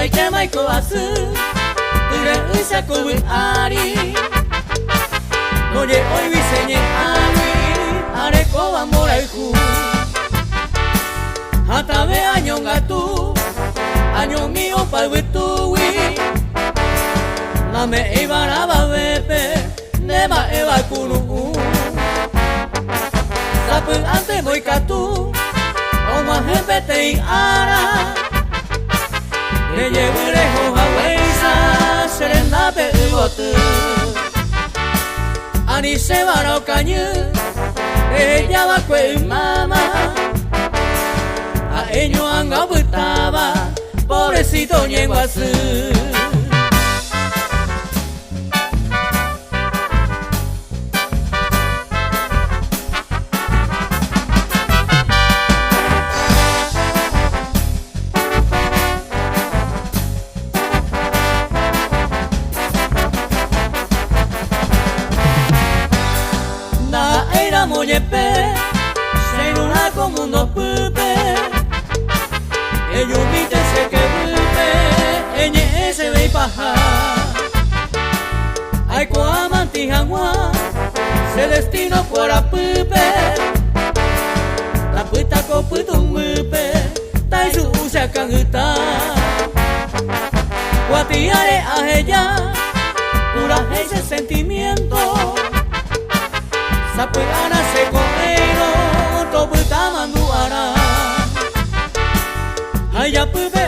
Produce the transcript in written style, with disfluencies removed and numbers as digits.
いてまいこわすうれうしゃこぶありのでおいびせにありあれこはもらいふはたべあにょんがとあにょんみおぱうとウィなめいばらばべぺねばえわくぬさぷあんてもいかとおまへんべていあらLe llevaré a Weisa, serena pegote. Ani se va a cañu, ella va con mamá. A ello anga butaba, pobrecito llegó a su. Moyepe, se nuna como unos pupe. Ellos viste se que pupe, ella se ve paja. Ay cuamanti jangua, se destino fuera pupe. La puta coputo un pupe, tai su usa canguta. Guatiare a ella, pura ese sentimiento. Sapegana se coero, topu tamanduara. Ay ya pupe